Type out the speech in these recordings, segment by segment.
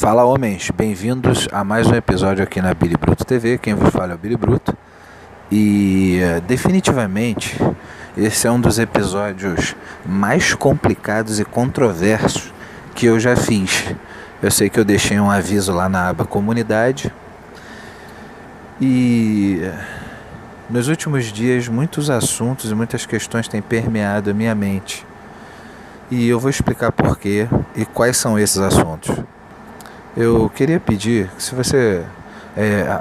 Fala, homens, bem-vindos a mais um episódio aqui na Billy Bruto TV. Quem vos fala é o Billy Bruto. E definitivamente esse é um dos episódios mais complicados e controversos que eu já fiz. Eu sei que eu deixei um aviso lá na aba comunidade. E nos últimos dias muitos assuntos e muitas questões têm permeado a minha mente. E eu vou explicar por quê e quais são esses assuntos. Eu queria pedir que se você...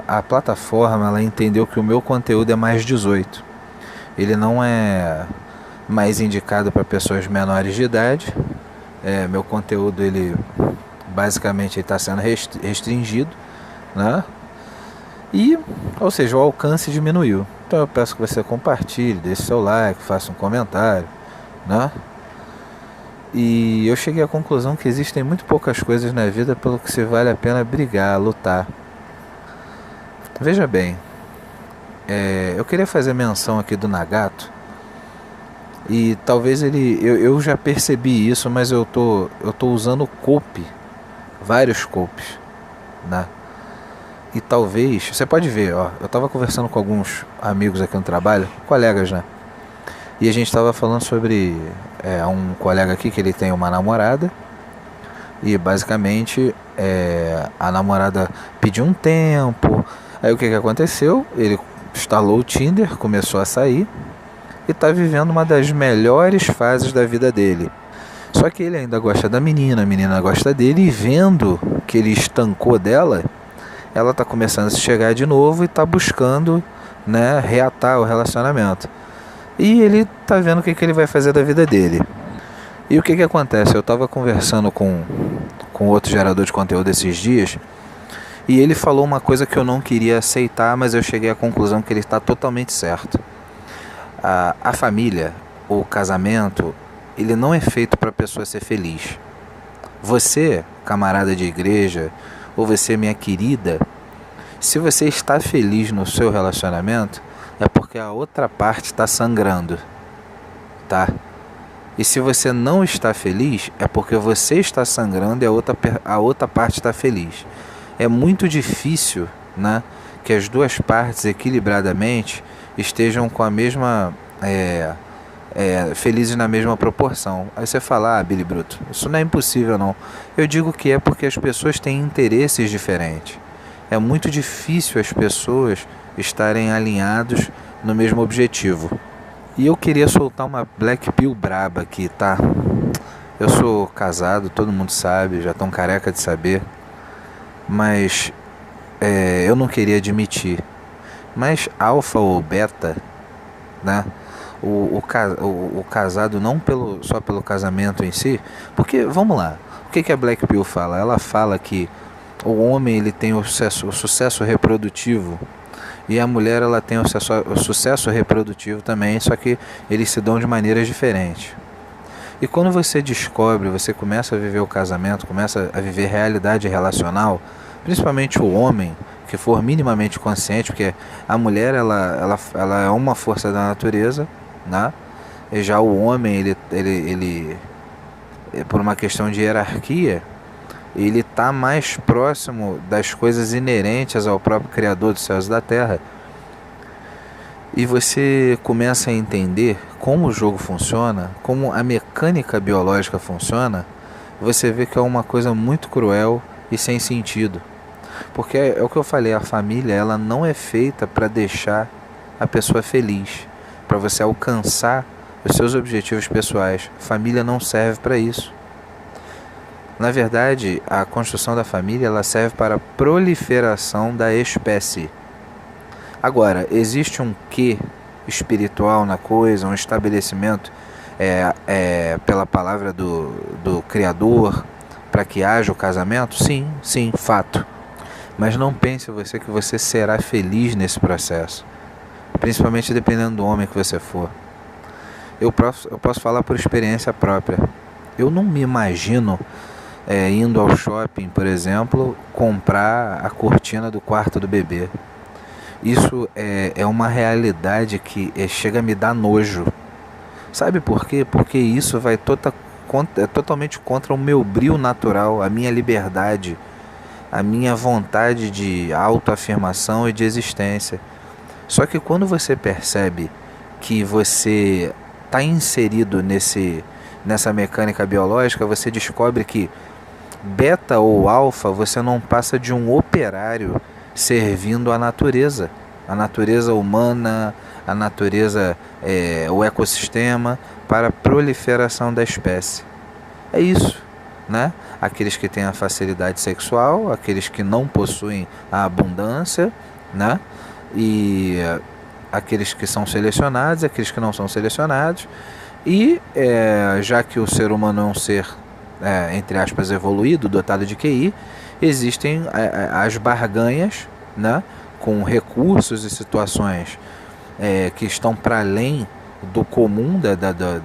a plataforma ela entendeu que o meu conteúdo é mais 18. Ele não é mais indicado para pessoas menores de idade. Meu conteúdo ele basicamente está sendo restringido, né? E, ou seja, o alcance diminuiu. Então eu peço que você compartilhe, deixe seu like, faça um comentário, né? E eu cheguei à conclusão que existem muito poucas coisas na vida pelo que se vale a pena brigar, lutar. Veja bem, eu queria fazer menção aqui do Nagato. E talvez eu já percebi isso, mas eu tô usando copy, vários copies, né? E talvez, você pode ver, ó, eu tava conversando com alguns amigos aqui no trabalho, colegas, né? E a gente estava falando sobre um colega aqui que ele tem uma namorada. E basicamente a namorada pediu um tempo. Aí o que aconteceu? Ele instalou o Tinder, começou a sair e está vivendo uma das melhores fases da vida dele. Só que ele ainda gosta da menina, a menina gosta dele. E vendo que ele estancou dela, ela está começando a se chegar de novo e está buscando, né, reatar o relacionamento. E ele tá vendo o que ele vai fazer da vida dele. E o que acontece? Eu tava conversando com outro gerador de conteúdo esses dias. E ele falou uma coisa que eu não queria aceitar, mas eu cheguei à conclusão que ele está totalmente certo. A família, o casamento, ele não é feito para a pessoa ser feliz. Você, camarada de igreja, ou você, minha querida, se você está feliz no seu relacionamento, é porque a outra parte está sangrando, tá? E se você não está feliz, é porque você está sangrando e a outra parte está feliz. É muito difícil, né, que as duas partes equilibradamente estejam com a mesma... felizes na mesma proporção. Aí você fala, Billy Bruto, isso não é impossível não. Eu digo que é porque as pessoas têm interesses diferentes. É muito difícil as pessoas estarem alinhados no mesmo objetivo. E eu queria soltar uma Black Pill braba aqui, tá? Eu sou casado, todo mundo sabe, já estão careca de saber. Mas eu não queria admitir. Mas alfa ou beta, né? O casado não só pelo casamento em si. Porque, vamos lá, o que a Black Pill fala? Ela fala que o homem ele tem o sucesso reprodutivo e a mulher ela tem o sucesso reprodutivo também, só que eles se dão de maneiras diferentes. E quando você descobre, você começa a viver o casamento, começa a viver realidade relacional, principalmente o homem que for minimamente consciente, porque a mulher ela é uma força da natureza, né? E já o homem ele por uma questão de hierarquia, ele está mais próximo das coisas inerentes ao próprio Criador dos céus e da terra. E você começa a entender como o jogo funciona, como a mecânica biológica funciona. Você vê que é uma coisa muito cruel e sem sentido. Porque é o que eu falei, a família ela não é feita para deixar a pessoa feliz, para você alcançar os seus objetivos pessoais. A família não serve para isso. Na verdade, a construção da família ela serve para a proliferação da espécie. Agora, existe um quê espiritual na coisa, um estabelecimento pela palavra do Criador para que haja o casamento? Sim, fato. Mas não pense você que você será feliz nesse processo, principalmente dependendo do homem que você for. Eu posso falar por experiência própria. Eu não me imagino indo ao shopping, por exemplo, comprar a cortina do quarto do bebê. Isso é uma realidade que chega a me dar nojo. Sabe por quê? Porque isso vai totalmente contra o meu brio natural, a minha liberdade. a minha vontade de autoafirmação e de existência. Só que quando você percebe que você está inserido nessa mecânica biológica, você descobre que beta ou alfa, você não passa de um operário servindo a natureza humana, a natureza, o ecossistema, para a proliferação da espécie. É isso, né? Aqueles que têm a facilidade sexual, aqueles que não possuem a abundância, né? E aqueles que são selecionados, aqueles que não são selecionados. E já que o ser humano é um ser, entre aspas, evoluído, dotado de QI, existem as barganhas, né, com recursos e situações que estão para além do comum,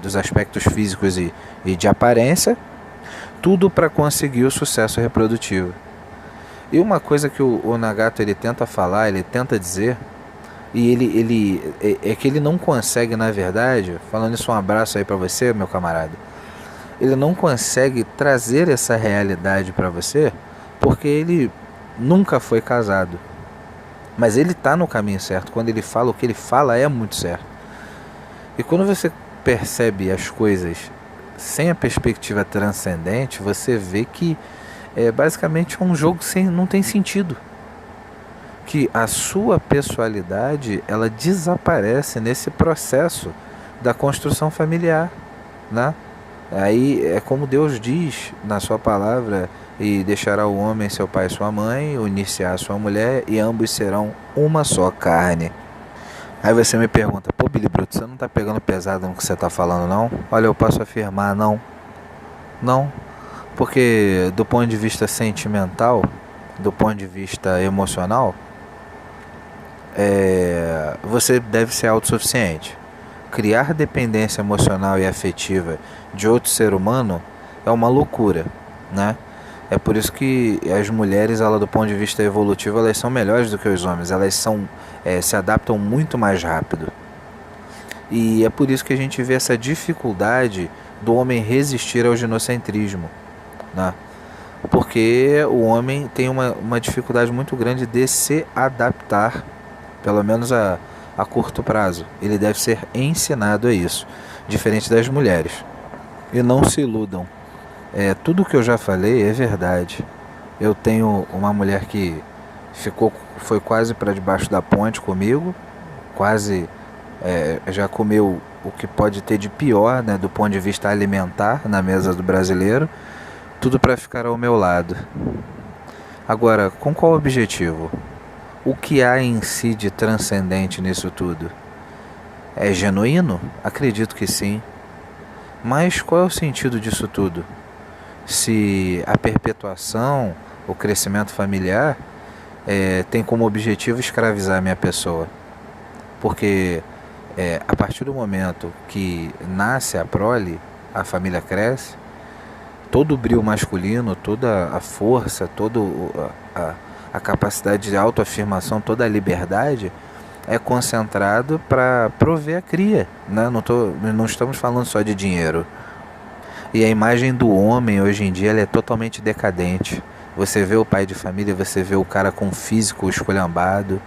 dos aspectos físicos e de aparência, tudo para conseguir o sucesso reprodutivo. E uma coisa que o Nagato ele tenta falar, ele tenta dizer, e ele é que ele não consegue, na verdade, falando isso, um abraço aí para você, meu camarada, ele não consegue trazer essa realidade para você porque ele nunca foi casado. Mas ele está no caminho certo. Quando ele fala, o que ele fala é muito certo. E quando você percebe as coisas sem a perspectiva transcendente, você vê que basicamente é um jogo não tem sentido. Que a sua pessoalidade ela desaparece nesse processo da construção familiar, né? Aí é como Deus diz na sua palavra: e deixará o homem seu pai e sua mãe, unir-se à sua mulher, e ambos serão uma só carne. Aí você me pergunta: pô, Billy Bruto, você não tá pegando pesado no que você tá falando, não? Olha, eu posso afirmar: não, porque do ponto de vista sentimental, do ponto de vista emocional, você deve ser autossuficiente. Criar dependência emocional e afetiva de outro ser humano é uma loucura, né? É por isso que as mulheres, do ponto de vista evolutivo, elas são melhores do que os homens. Elas se adaptam muito mais rápido. E é por isso que a gente vê essa dificuldade do homem resistir ao ginocentrismo, né? Porque o homem tem uma dificuldade muito grande de se adaptar, pelo menos a curto prazo. Ele deve ser ensinado a isso, diferente das mulheres. E não se iludam. Tudo que eu já falei é verdade. Eu tenho uma mulher que foi quase para debaixo da ponte comigo, quase já comeu o que pode ter de pior, né, do ponto de vista alimentar na mesa do brasileiro, tudo para ficar ao meu lado. Agora, com qual objetivo? O que há em si de transcendente nisso tudo? É genuíno? Acredito que sim. Mas qual é o sentido disso tudo? Se a perpetuação, o crescimento familiar tem como objetivo escravizar a minha pessoa. Porque a partir do momento que nasce a prole, a família cresce, todo o brio masculino, toda a força, toda a capacidade de autoafirmação, toda a liberdade é concentrado para prover a cria, né? Não estamos falando só de dinheiro. E a imagem do homem hoje em dia ela é totalmente decadente. Você vê o pai de família, você vê o cara com físico esculhambado,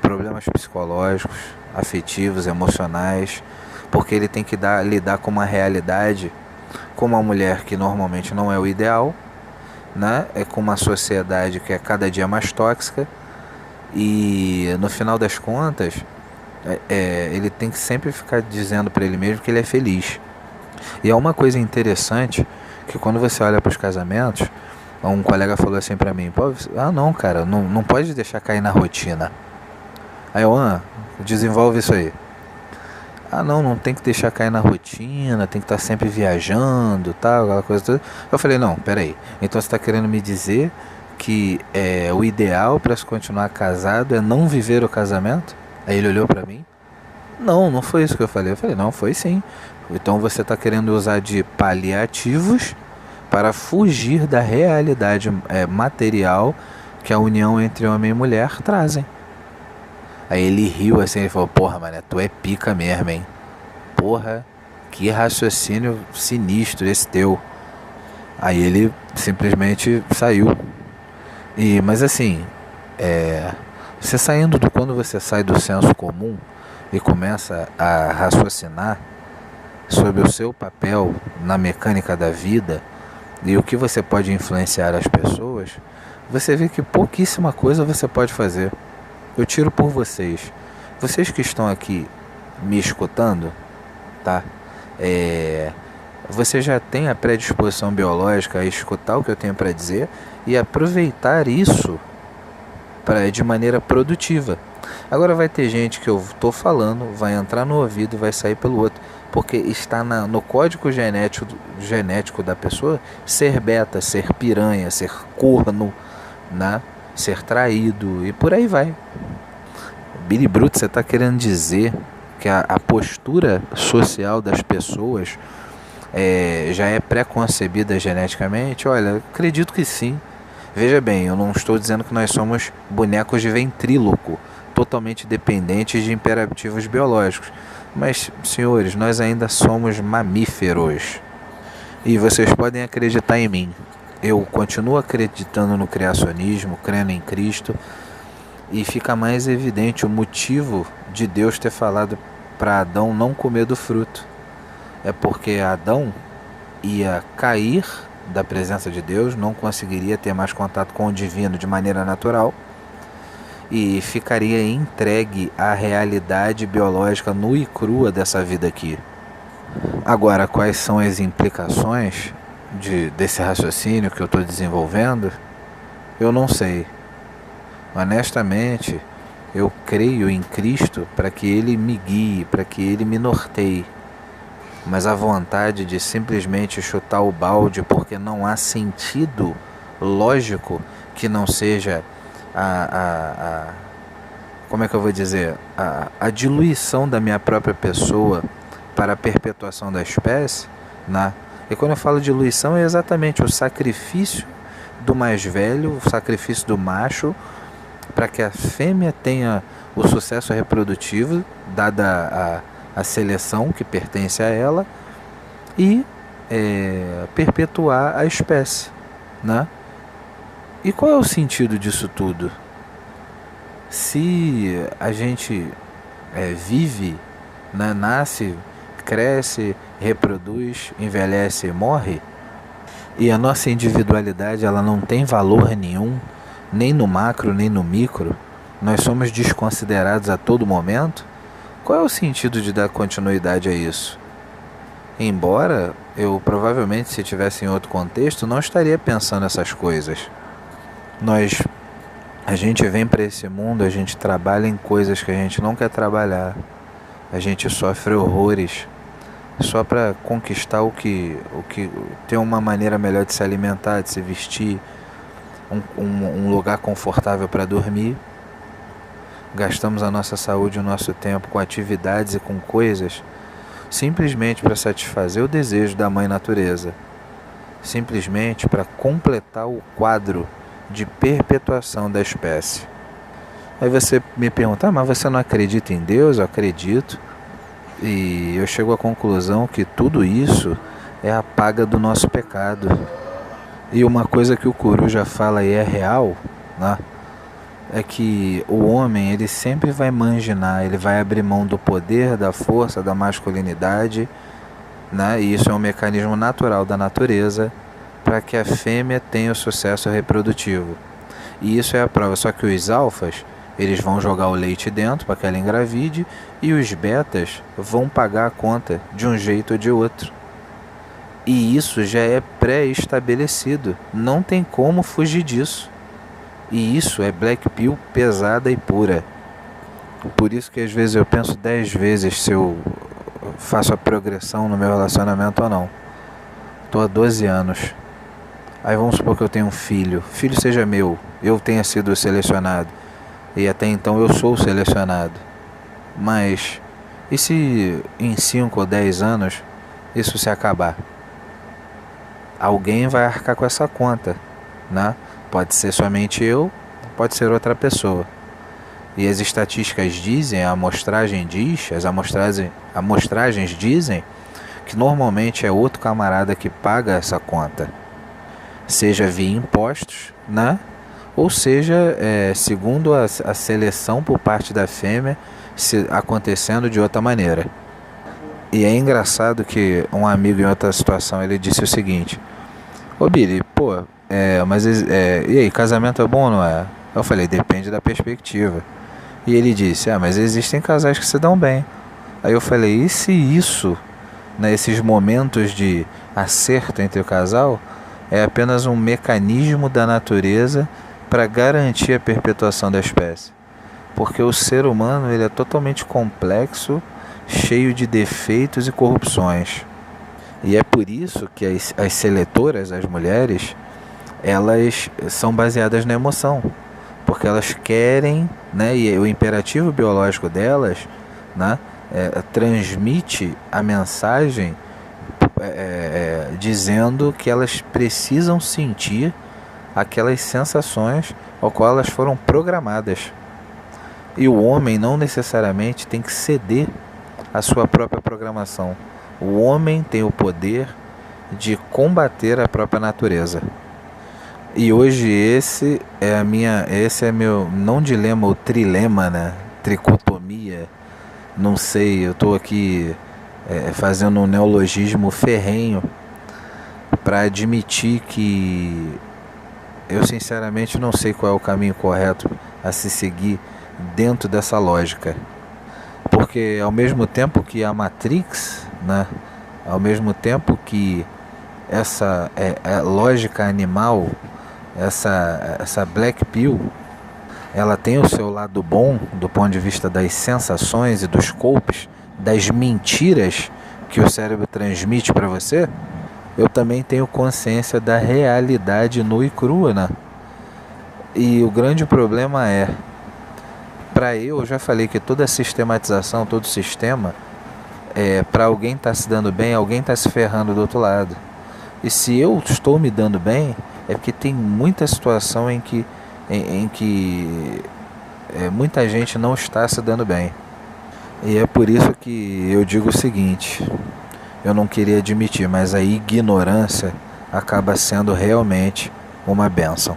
problemas psicológicos, afetivos, emocionais, porque ele tem que lidar com uma realidade, com uma mulher que normalmente não é o ideal, né? Com uma sociedade que é cada dia mais tóxica, e no final das contas ele tem que sempre ficar dizendo para ele mesmo que ele é feliz. E é uma coisa interessante que quando você olha para os casamentos, um colega falou assim para mim: pô, não, cara, não pode deixar cair na rotina. Aí eu: desenvolve isso aí. Não tem que deixar cair na rotina, tem que estar sempre viajando, tal, aquela coisa toda. Eu falei: não, peraí, então você está querendo me dizer que o ideal para se continuar casado é não viver o casamento? Aí ele olhou para mim: não foi isso que eu falei. Eu falei: não, foi sim. Então você está querendo usar de paliativos para fugir da realidade material que a união entre homem e mulher trazem. Aí ele riu assim, ele falou: porra, mané, tu é pica mesmo, hein? Porra, que raciocínio sinistro esse teu. Aí ele simplesmente saiu. Mas assim, você saindo quando você sai do senso comum e começa a raciocinar sobre o seu papel na mecânica da vida e o que você pode influenciar as pessoas, você vê que pouquíssima coisa você pode fazer. Eu tiro por vocês. Vocês que estão aqui me escutando, tá? Você já tem a predisposição biológica a escutar o que eu tenho para dizer e aproveitar isso de maneira produtiva. Agora vai ter gente que eu estou falando, vai entrar no ouvido e vai sair pelo outro, porque está no código genético da pessoa ser beta, ser piranha, ser corno, né? Ser traído e por aí vai. Billy Bruto, você está querendo dizer que a postura social das pessoas já é pré-concebida geneticamente? Olha, acredito que sim. Veja bem, eu não estou dizendo que nós somos bonecos de ventríloco, totalmente dependentes de imperativos biológicos. Mas, senhores, nós ainda somos mamíferos. E vocês podem acreditar em mim. Eu continuo acreditando no criacionismo, crendo em Cristo. E fica mais evidente o motivo de Deus ter falado para Adão não comer do fruto. É porque Adão ia cair da presença de Deus, não conseguiria ter mais contato com o divino de maneira natural e ficaria entregue à realidade biológica nua e crua dessa vida aqui. Agora, quais são as implicações desse raciocínio que eu estou desenvolvendo? Eu não sei. Honestamente, eu creio em Cristo para que Ele me guie, para que Ele me norteie. Mas a vontade de simplesmente chutar o balde porque não há sentido lógico que não seja como é que eu vou dizer, a diluição da minha própria pessoa para a perpetuação da espécie, né? E quando eu falo diluição é exatamente o sacrifício do mais velho, o sacrifício do macho para que a fêmea tenha o sucesso reprodutivo, dada a seleção que pertence a ela, e perpetuar a espécie, né? E qual é o sentido disso tudo? Se a gente vive, né, nasce, cresce, reproduz, envelhece e morre, e a nossa individualidade ela não tem valor nenhum, nem no macro nem no micro, nós somos desconsiderados a todo momento, qual é o sentido de dar continuidade a isso? Embora eu provavelmente, se estivesse em outro contexto, não estaria pensando essas coisas. A gente vem para esse mundo, a gente trabalha em coisas que a gente não quer trabalhar, a gente sofre horrores só para conquistar o que ter uma maneira melhor de se alimentar, de se vestir, um lugar confortável para dormir. Gastamos a nossa saúde e o nosso tempo com atividades e com coisas simplesmente para satisfazer o desejo da mãe natureza, simplesmente para completar o quadro de perpetuação da espécie. Aí você me pergunta, mas você não acredita em Deus? Eu acredito, e eu chego à conclusão que tudo isso é a paga do nosso pecado. E uma coisa que o Coruja fala e é real, né? É que o homem ele sempre vai manginar, ele vai abrir mão do poder, da força, da masculinidade, né? E isso é um mecanismo natural da natureza para que a fêmea tenha o sucesso reprodutivo. E isso é a prova, só que os alfas eles vão jogar o leite dentro para que ela engravide e os betas vão pagar a conta de um jeito ou de outro. E isso já é pré-estabelecido, não tem como fugir disso. E isso é black pill pesada e pura. Por isso que às vezes eu penso 10 vezes se eu faço a progressão no meu relacionamento ou não. Estou há 12 anos. Aí vamos supor que eu tenho um filho. O filho seja meu, eu tenha sido selecionado. E até então eu sou selecionado. Mas e se em 5 ou 10 anos isso se acabar? Alguém vai arcar com essa conta, né? Pode ser somente eu, pode ser outra pessoa. E as estatísticas dizem, a amostragem diz, as amostragens dizem que normalmente é outro camarada que paga essa conta. Seja via impostos, né? ou seja, segundo a seleção por parte da fêmea acontecendo de outra maneira. E é engraçado que um amigo em outra situação ele disse o seguinte: ô Billy, pô, e aí, casamento é bom ou não é? Eu falei: depende da perspectiva. E ele disse: mas existem casais que se dão bem. Aí eu falei: e se isso, né, esses momentos de acerto entre o casal, é apenas um mecanismo da natureza para garantir a perpetuação da espécie? Porque o ser humano ele é totalmente complexo, cheio de defeitos e corrupções. E é por isso que as seletoras, as mulheres, elas são baseadas na emoção. Porque elas querem, né, e o imperativo biológico delas, né, transmite a mensagem dizendo que elas precisam sentir aquelas sensações ao qual elas foram programadas. E o homem não necessariamente tem que ceder à sua própria programação. O homem tem o poder de combater a própria natureza. E hoje esse é meu, não dilema, o trilema, né? Tricotomia, não sei, eu estou aqui fazendo um neologismo ferrenho para admitir que eu sinceramente não sei qual é o caminho correto a se seguir dentro dessa lógica. Porque ao mesmo tempo que a Matrix, né? Ao mesmo tempo que essa lógica animal, essa Black Pill, ela tem o seu lado bom do ponto de vista das sensações e dos golpes, das mentiras que o cérebro transmite para você. Eu também tenho consciência da realidade nua e crua, né? E o grande problema eu já falei que toda sistematização, todo sistema, para alguém estar se dando bem, alguém está se ferrando do outro lado. E se eu estou me dando bem, é porque tem muita situação em que muita gente não está se dando bem. E é por isso que eu digo o seguinte: eu não queria admitir, mas a ignorância acaba sendo realmente uma bênção.